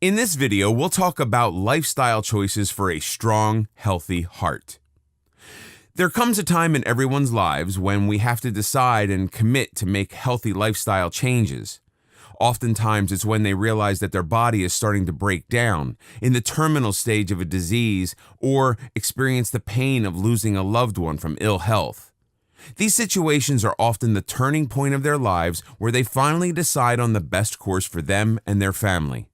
In this video, we'll talk about lifestyle choices for a strong, healthy heart. There comes a time in everyone's lives when we have to decide and commit to make healthy lifestyle changes. Oftentimes, it's when they realize that their body is starting to break down, in the terminal stage of a disease, or experience the pain of losing a loved one from ill health. These situations are often the turning point of their lives where they finally decide on the best course for them and their family.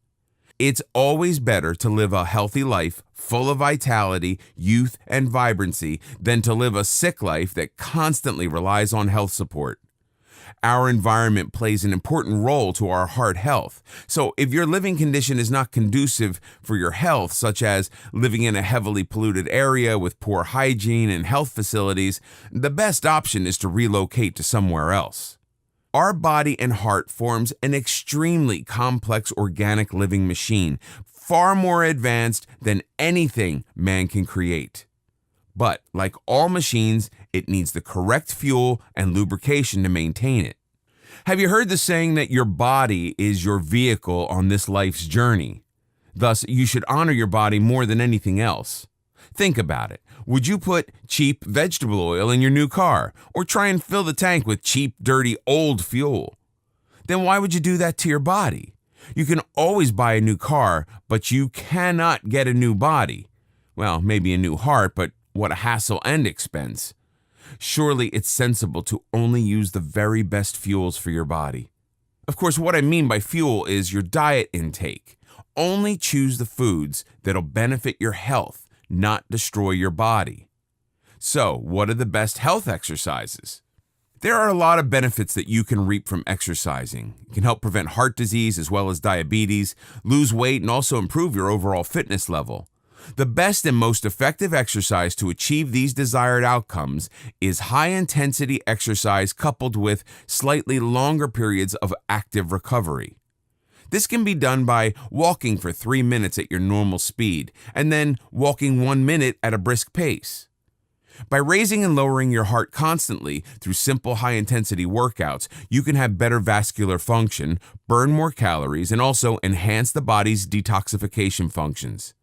It's always better to live a healthy life full of vitality, youth, and vibrancy than to live a sick life that constantly relies on health support. Our environment plays an important role to our heart health. So if your living condition is not conducive for your health, such as living in a heavily polluted area with poor hygiene and health facilities, the best option is to relocate to somewhere else. Our body and heart forms an extremely complex organic living machine, far more advanced than anything man can create. But like all machines, it needs the correct fuel and lubrication to maintain it. Have you heard the saying that your body is your vehicle on this life's journey? Thus, you should honor your body more than anything else. Think about it. Would you put cheap vegetable oil in your new car or try and fill the tank with cheap, dirty, old fuel? Then why would you do that to your body? You can always buy a new car, but you cannot get a new body. Well, maybe a new heart, but what a hassle and expense. Surely it's sensible to only use the very best fuels for your body. Of course, what I mean by fuel is your diet intake. Only choose the foods that'll benefit your health, not destroy your body. So, what are the best health exercises? There are a lot of benefits that you can reap from exercising. It can help prevent heart disease as well as diabetes, lose weight, and also improve your overall fitness level. The best and most effective exercise to achieve these desired outcomes is high-intensity exercise coupled with slightly longer periods of active recovery. This can be done by walking for 3 minutes at your normal speed, and then walking 1 minute at a brisk pace. By raising and lowering your heart constantly through simple high-intensity workouts, you can have better vascular function, burn more calories, and also enhance the body's detoxification functions.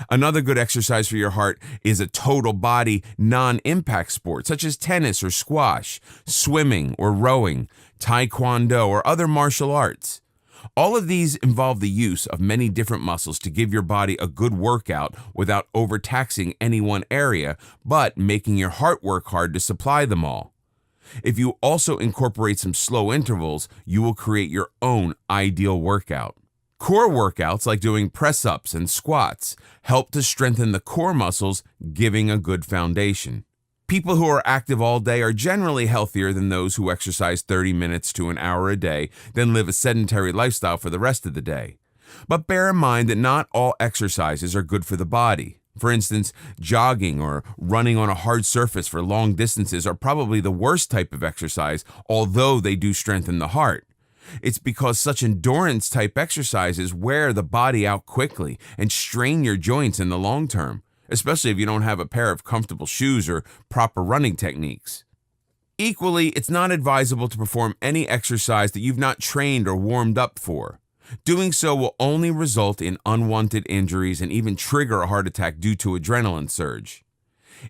Another good exercise for your heart is a total body non-impact sport such as tennis or squash, swimming or rowing, taekwondo, or other martial arts. All of these involve the use of many different muscles to give your body a good workout without overtaxing any one area, but making your heart work hard to supply them all. If you also incorporate some slow intervals, you will create your own ideal workout. Core workouts like doing press-ups and squats help to strengthen the core muscles, giving a good foundation. People who are active all day are generally healthier than those who exercise 30 minutes to an hour a day, then live a sedentary lifestyle for the rest of the day. But bear in mind that not all exercises are good for the body. For instance, jogging or running on a hard surface for long distances are probably the worst type of exercise, although they do strengthen the heart. It's because such endurance-type exercises wear the body out quickly and strain your joints in the long term, especially if you don't have a pair of comfortable shoes or proper running techniques. Equally, it's not advisable to perform any exercise that you've not trained or warmed up for. Doing so will only result in unwanted injuries and even trigger a heart attack due to adrenaline surge.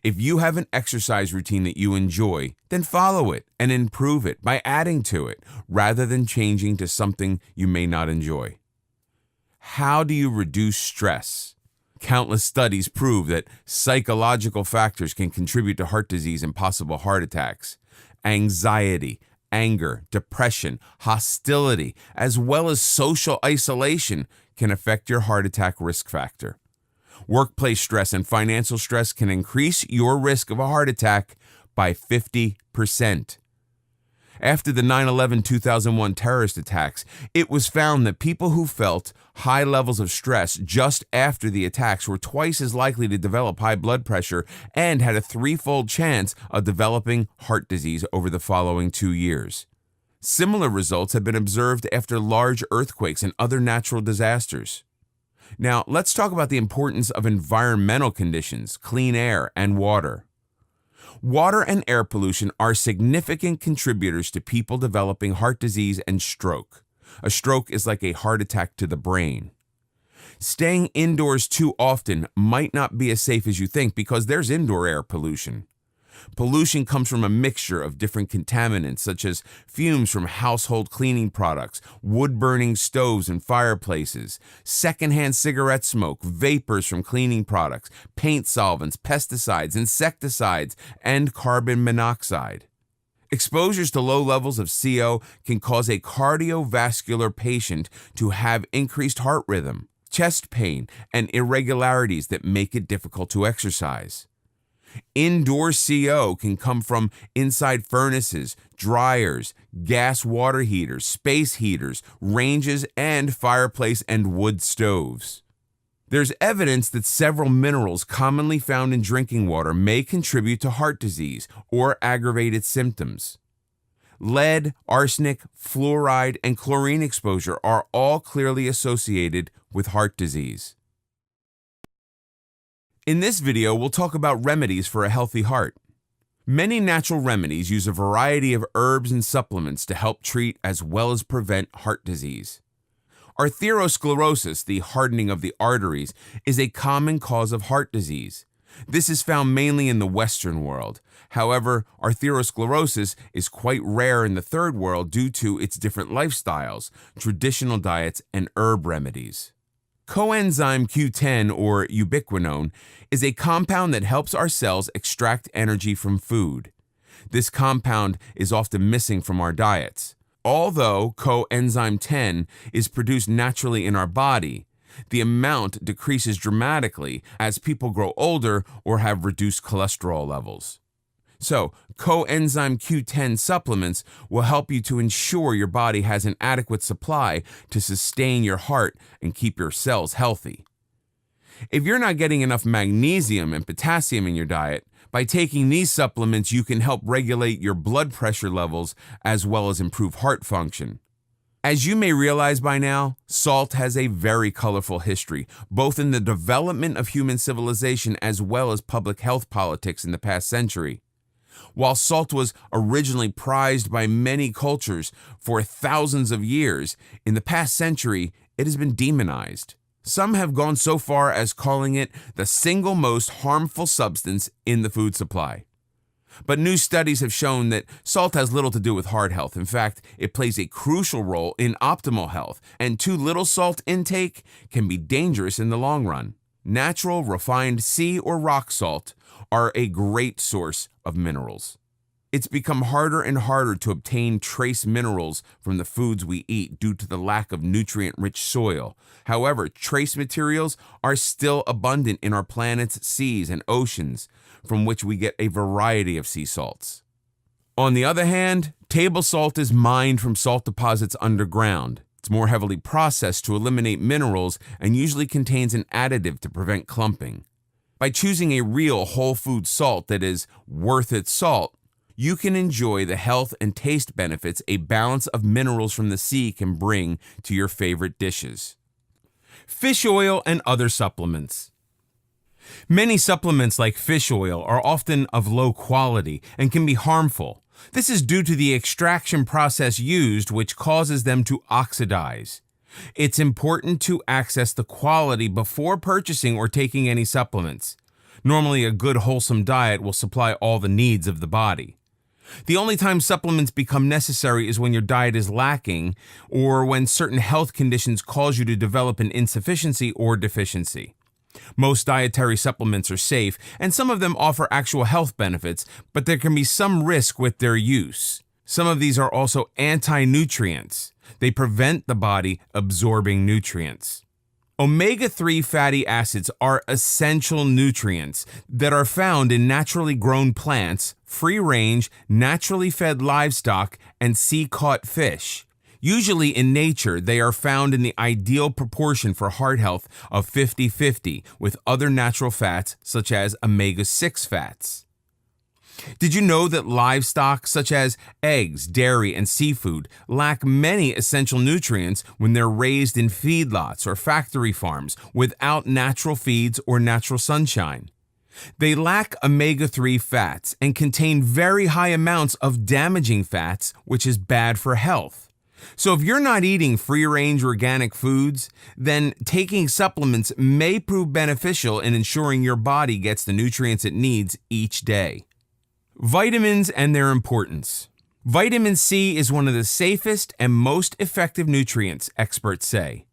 If you have an exercise routine that you enjoy, then follow it and improve it by adding to it, rather than changing to something you may not enjoy. How do you reduce stress? Countless studies prove that psychological factors can contribute to heart disease and possible heart attacks. Anxiety, anger, depression, hostility, as well as social isolation can affect your heart attack risk factor. Workplace stress and financial stress can increase your risk of a heart attack by 50%. After the 9/11-2001 terrorist attacks, it was found that people who felt high levels of stress just after the attacks were twice as likely to develop high blood pressure and had a 3-fold chance of developing heart disease over the following 2 years. Similar results have been observed after large earthquakes and other natural disasters. Now, let's talk about the importance of environmental conditions, clean air, and water. Water and air pollution are significant contributors to people developing heart disease and stroke. A stroke is like a heart attack to the brain. Staying indoors too often might not be as safe as you think because there's indoor air pollution. Pollution comes from a mixture of different contaminants such as fumes from household cleaning products, wood-burning stoves and fireplaces, secondhand cigarette smoke, vapors from cleaning products, paint solvents, pesticides, insecticides, and carbon monoxide. Exposures to low levels of CO can cause a cardiovascular patient to have increased heart rhythm, chest pain, and irregularities that make it difficult to exercise. Indoor CO can come from inside furnaces, dryers, gas water heaters, space heaters, ranges, and fireplace and wood stoves. There's evidence that several minerals commonly found in drinking water may contribute to heart disease or aggravated symptoms. Lead, arsenic, fluoride, and chlorine exposure are all clearly associated with heart disease. In this video, we'll talk about remedies for a healthy heart. Many natural remedies use a variety of herbs and supplements to help treat as well as prevent heart disease. Arteriosclerosis, the hardening of the arteries, is a common cause of heart disease. This is found mainly in the Western world. However, arteriosclerosis is quite rare in the Third World due to its different lifestyles, traditional diets, and herb remedies. Coenzyme Q10, or ubiquinone, is a compound that helps our cells extract energy from food. This compound is often missing from our diets. Although coenzyme 10 is produced naturally in our body, the amount decreases dramatically as people grow older or have reduced cholesterol levels. So, coenzyme Q10 supplements will help you to ensure your body has an adequate supply to sustain your heart and keep your cells healthy. If you're not getting enough magnesium and potassium in your diet, by taking these supplements you can help regulate your blood pressure levels as well as improve heart function. As you may realize by now, salt has a very colorful history, both in the development of human civilization as well as public health politics in the past century. While salt was originally prized by many cultures for thousands of years, in the past century, it has been demonized. Some have gone so far as calling it the single most harmful substance in the food supply. But new studies have shown that salt has little to do with heart health. In fact, it plays a crucial role in optimal health, and too little salt intake can be dangerous in the long run. Natural, refined sea or rock salt are a great source of minerals. It's become harder and harder to obtain trace minerals from the foods we eat due to the lack of nutrient-rich soil. However, trace materials are still abundant in our planet's seas and oceans, from which we get a variety of sea salts. On the other hand, table salt is mined from salt deposits underground. It's more heavily processed to eliminate minerals and usually contains an additive to prevent clumping. By choosing a real whole food salt that is worth its salt, you can enjoy the health and taste benefits a balance of minerals from the sea can bring to your favorite dishes. Fish oil and other supplements. Many supplements like fish oil are often of low quality and can be harmful. This is due to the extraction process used, which causes them to oxidize. It's important to access the quality before purchasing or taking any supplements. Normally, a good wholesome diet will supply all the needs of the body. The only time supplements become necessary is when your diet is lacking or when certain health conditions cause you to develop an insufficiency or deficiency. Most dietary supplements are safe, and some of them offer actual health benefits, but there can be some risk with their use. Some of these are also anti-nutrients. They prevent the body absorbing nutrients. Omega-3 fatty acids are essential nutrients that are found in naturally grown plants, free-range, naturally fed livestock, and sea-caught fish. Usually in nature, they are found in the ideal proportion for heart health of 50-50 with other natural fats such as omega-6 fats. Did you know that livestock such as eggs, dairy, and seafood lack many essential nutrients when they're raised in feedlots or factory farms without natural feeds or natural sunshine? They lack omega-3 fats and contain very high amounts of damaging fats, which is bad for health. So if you're not eating free-range organic foods, then taking supplements may prove beneficial in ensuring your body gets the nutrients it needs each day. Vitamins and their importance. Vitamin C is one of the safest and most effective nutrients, experts say.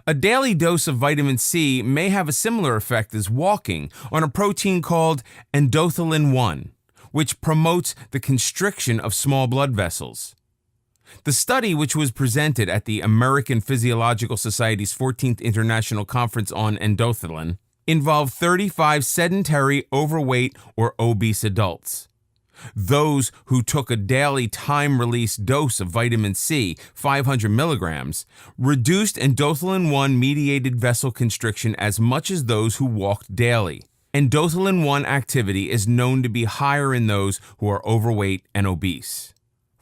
A daily dose of vitamin C may have a similar effect as walking on a protein called endothelin-1, which promotes the constriction of small blood vessels. The study, which was presented at the American Physiological Society's 14th International Conference on Endothelin, involved 35 sedentary, overweight, or obese adults. Those who took a daily time-release dose of vitamin C, 500 milligrams, reduced endothelin-1 mediated vessel constriction as much as those who walked daily. Endothelin-1 activity is known to be higher in those who are overweight and obese.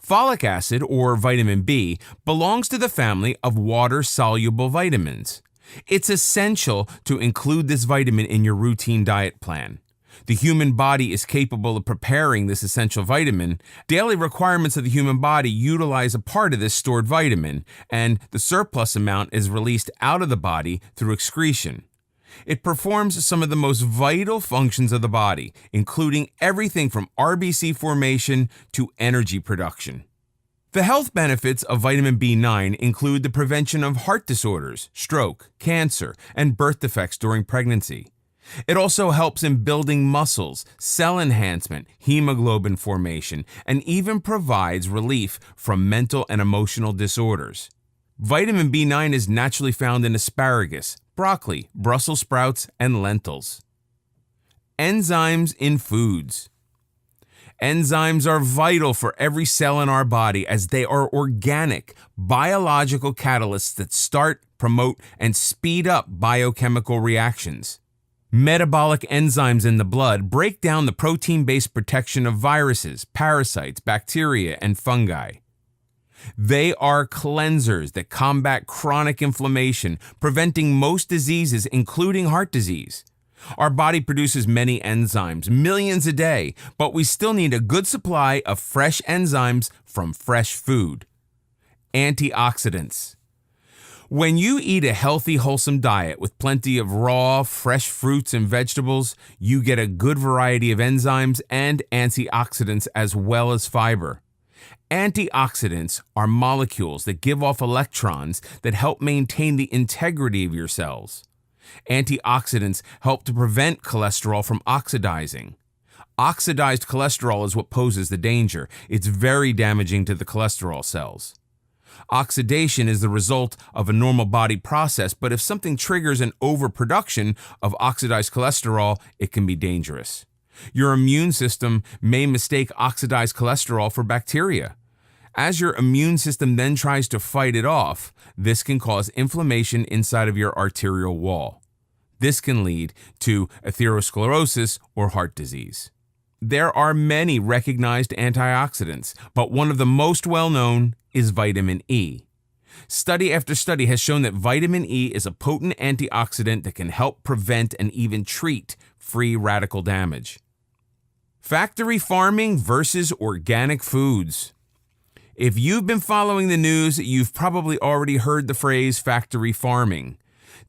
Folic acid, or vitamin B, belongs to the family of water-soluble vitamins. It's essential to include this vitamin in your routine diet plan. The human body is capable of preparing this essential vitamin. Daily requirements of the human body utilize a part of this stored vitamin, and the surplus amount is released out of the body through excretion. It performs some of the most vital functions of the body, including everything from RBC formation to energy production. The health benefits of vitamin B9 include the prevention of heart disorders, stroke, cancer, and birth defects during pregnancy. It also helps in building muscles, cell enhancement, hemoglobin formation, and even provides relief from mental and emotional disorders. Vitamin B9 is naturally found in asparagus, broccoli, Brussels sprouts, and lentils. Enzymes in foods. Enzymes are vital for every cell in our body as they are organic, biological catalysts that start, promote, and speed up biochemical reactions. Metabolic enzymes in the blood break down the protein-based protection of viruses, parasites, bacteria, and fungi. They are cleansers that combat chronic inflammation, preventing most diseases, including heart disease. Our body produces many enzymes, millions a day, but we still need a good supply of fresh enzymes from fresh food. Antioxidants. When you eat a healthy, wholesome diet with plenty of raw, fresh fruits and vegetables, you get a good variety of enzymes and antioxidants as well as fiber. Antioxidants are molecules that give off electrons that help maintain the integrity of your cells. Antioxidants help to prevent cholesterol from oxidizing. Oxidized cholesterol is what poses the danger. It's very damaging to the cholesterol cells. Oxidation is the result of a normal body process, but if something triggers an overproduction of oxidized cholesterol, it can be dangerous. Your immune system may mistake oxidized cholesterol for bacteria. As your immune system then tries to fight it off, this can cause inflammation inside of your arterial wall. This can lead to atherosclerosis or heart disease. There are many recognized antioxidants, but one of the most well-known is vitamin E. Study after study has shown that vitamin E is a potent antioxidant that can help prevent and even treat free radical damage. Factory farming versus organic foods. If you've been following the news, you've probably already heard the phrase factory farming.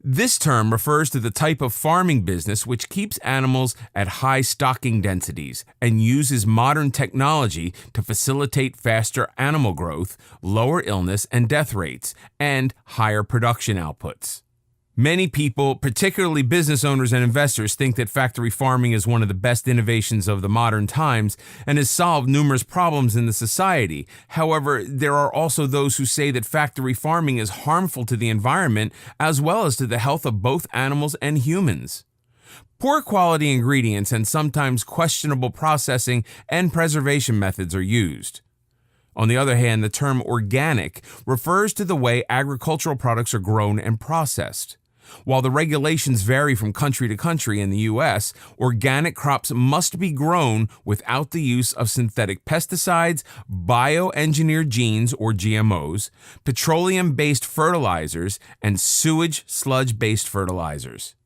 This term refers to the type of farming business which keeps animals at high stocking densities and uses modern technology to facilitate faster animal growth, lower illness and death rates, and higher production outputs. Many people, particularly business owners and investors, think that factory farming is one of the best innovations of the modern times and has solved numerous problems in the society. However, there are also those who say that factory farming is harmful to the environment as well as to the health of both animals and humans. Poor quality ingredients and sometimes questionable processing and preservation methods are used. On the other hand, the term organic refers to the way agricultural products are grown and processed. While the regulations vary from country to country in the U.S., organic crops must be grown without the use of synthetic pesticides, bioengineered genes or GMOs, petroleum-based fertilizers, and sewage sludge-based fertilizers.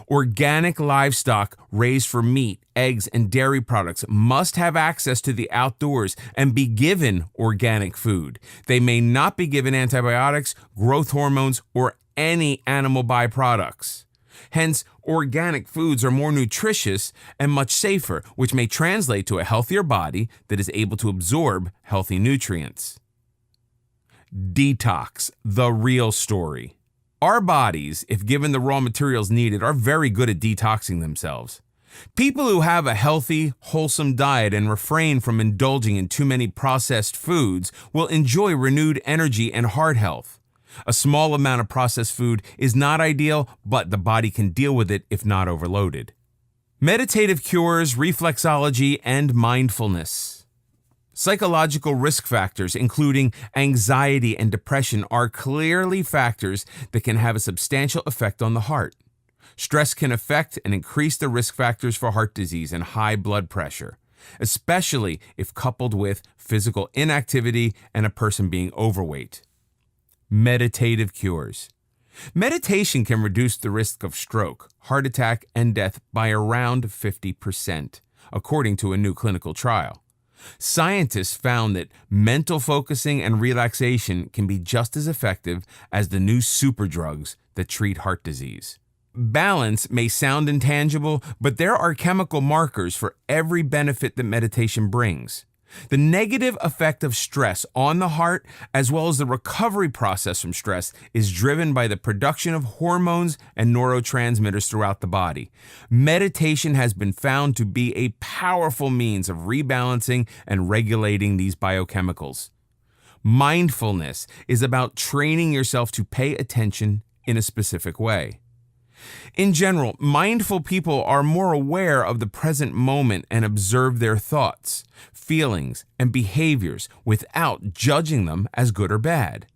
Organic livestock raised for meat, eggs, and dairy products must have access to the outdoors and be given organic food. They may not be given antibiotics, growth hormones, or any animal byproducts. Hence, organic foods are more nutritious and much safer, which may translate to a healthier body that is able to absorb healthy nutrients. Detox, the real story. Our bodies, if given the raw materials needed, are very good at detoxing themselves. People who have a healthy, wholesome diet and refrain from indulging in too many processed foods will enjoy renewed energy and heart health. A small amount of processed food is not ideal, but the body can deal with it if not overloaded. Meditative cures, reflexology, and mindfulness. Psychological risk factors, including anxiety and depression, are clearly factors that can have a substantial effect on the heart. Stress can affect and increase the risk factors for heart disease and high blood pressure, especially if coupled with physical inactivity and a person being overweight. Meditative cures. Meditation can reduce the risk of stroke, heart attack, and death by around 50%, according to a new clinical trial. Scientists found that mental focusing and relaxation can be just as effective as the new superdrugs that treat heart disease. Balance may sound intangible, but there are chemical markers for every benefit that meditation brings. The negative effect of stress on the heart, as well as the recovery process from stress, is driven by the production of hormones and neurotransmitters throughout the body. Meditation has been found to be a powerful means of rebalancing and regulating these biochemicals. Mindfulness is about training yourself to pay attention in a specific way. In general, mindful people are more aware of the present moment and observe their thoughts, feelings, and behaviors without judging them as good or bad.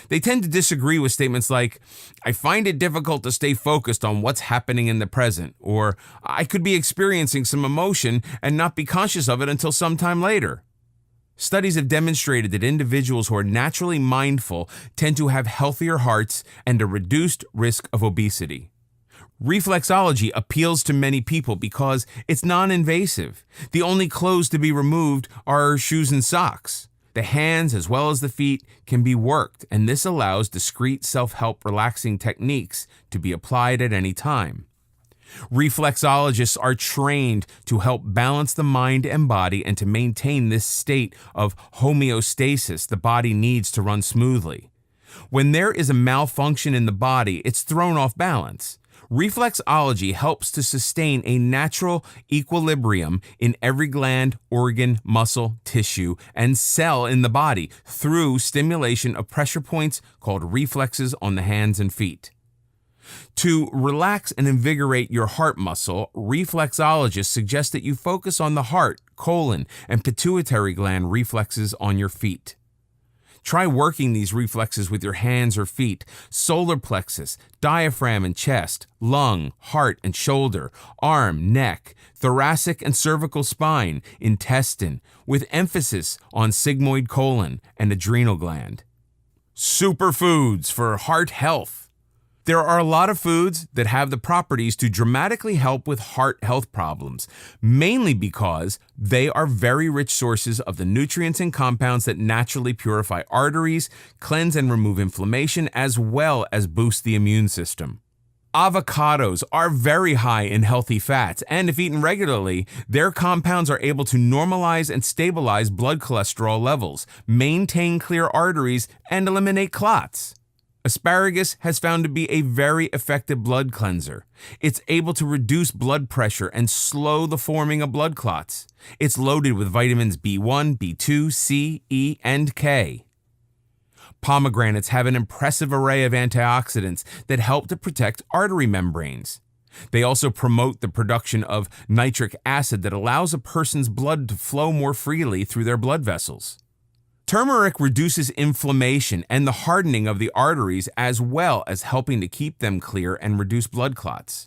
They tend to disagree with statements like, "I find it difficult to stay focused on what's happening in the present," or "I could be experiencing some emotion and not be conscious of it until sometime later." Studies have demonstrated that individuals who are naturally mindful tend to have healthier hearts and a reduced risk of obesity. Reflexology appeals to many people because it's non-invasive. The only clothes to be removed are shoes and socks. The hands as well as the feet can be worked, and this allows discrete self-help relaxing techniques to be applied at any time. Reflexologists are trained to help balance the mind and body and to maintain this state of homeostasis the body needs to run smoothly. When there is a malfunction in the body, it's thrown off balance. Reflexology helps to sustain a natural equilibrium in every gland, organ, muscle, tissue, and cell in the body through stimulation of pressure points called reflexes on the hands and feet. To relax and invigorate your heart muscle, reflexologists suggest that you focus on the heart, colon, and pituitary gland reflexes on your feet. Try working these reflexes with your hands or feet, solar plexus, diaphragm and chest, lung, heart and shoulder, arm, neck, thoracic and cervical spine, intestine, with emphasis on sigmoid colon and adrenal gland. Superfoods for heart health. There are a lot of foods that have the properties to dramatically help with heart health problems, mainly because they are very rich sources of the nutrients and compounds that naturally purify arteries, cleanse and remove inflammation, as well as boost the immune system. Avocados are very high in healthy fats, and if eaten regularly, their compounds are able to normalize and stabilize blood cholesterol levels, maintain clear arteries, and eliminate clots. Asparagus has found to be a very effective blood cleanser. It's able to reduce blood pressure and slow the forming of blood clots. It's loaded with vitamins B1, B2, C, E, and K. Pomegranates have an impressive array of antioxidants that help to protect artery membranes. They also promote the production of nitric acid that allows a person's blood to flow more freely through their blood vessels. Turmeric reduces inflammation and the hardening of the arteries, as well as helping to keep them clear and reduce blood clots.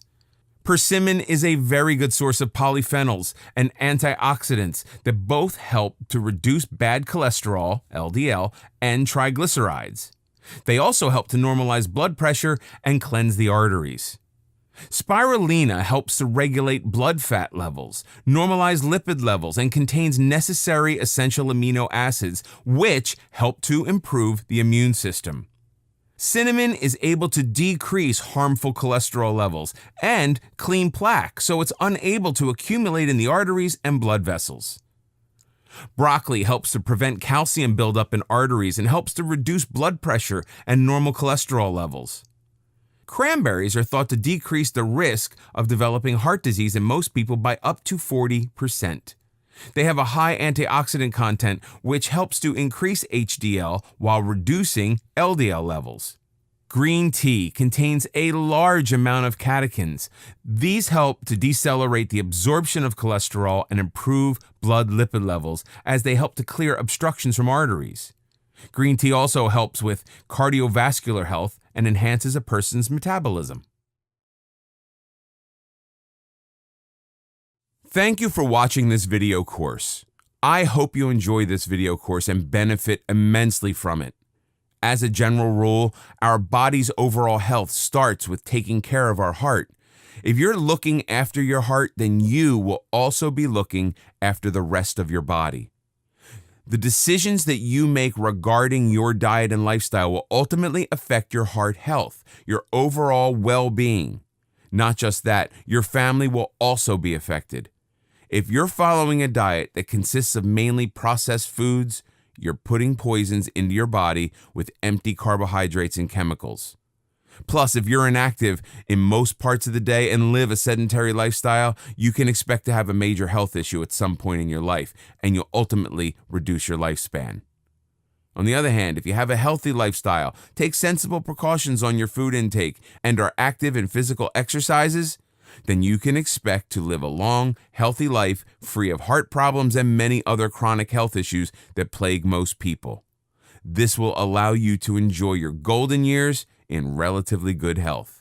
Persimmon is a very good source of polyphenols and antioxidants that both help to reduce bad cholesterol, LDL, and triglycerides. They also help to normalize blood pressure and cleanse the arteries. Spirulina helps to regulate blood fat levels, normalize lipid levels, and contains necessary essential amino acids, which help to improve the immune system. Cinnamon is able to decrease harmful cholesterol levels and clean plaque, so it's unable to accumulate in the arteries and blood vessels. Broccoli helps to prevent calcium buildup in arteries and helps to reduce blood pressure and normal cholesterol levels. Cranberries are thought to decrease the risk of developing heart disease in most people by up to 40%. They have a high antioxidant content, which helps to increase HDL while reducing LDL levels. Green tea contains a large amount of catechins. These help to decelerate the absorption of cholesterol and improve blood lipid levels as they help to clear obstructions from arteries. Green tea also helps with cardiovascular health and enhances a person's metabolism. Thank you for watching this video course. I hope you enjoy this video course and benefit immensely from it. As a general rule, our body's overall health starts with taking care of our heart. If you're looking after your heart, then you will also be looking after the rest of your body. The decisions that you make regarding your diet and lifestyle will ultimately affect your heart health, your overall well-being. Not just that, your family will also be affected. If you're following a diet that consists of mainly processed foods, you're putting poisons into your body with empty carbohydrates and chemicals. Plus, if you're inactive in most parts of the day and live a sedentary lifestyle, you can expect to have a major health issue at some point in your life, and you'll ultimately reduce your lifespan. On the other hand, if you have a healthy lifestyle, take sensible precautions on your food intake, and are active in physical exercises, then you can expect to live a long, healthy life free of heart problems and many other chronic health issues that plague most people. This will allow you to enjoy your golden years in relatively good health.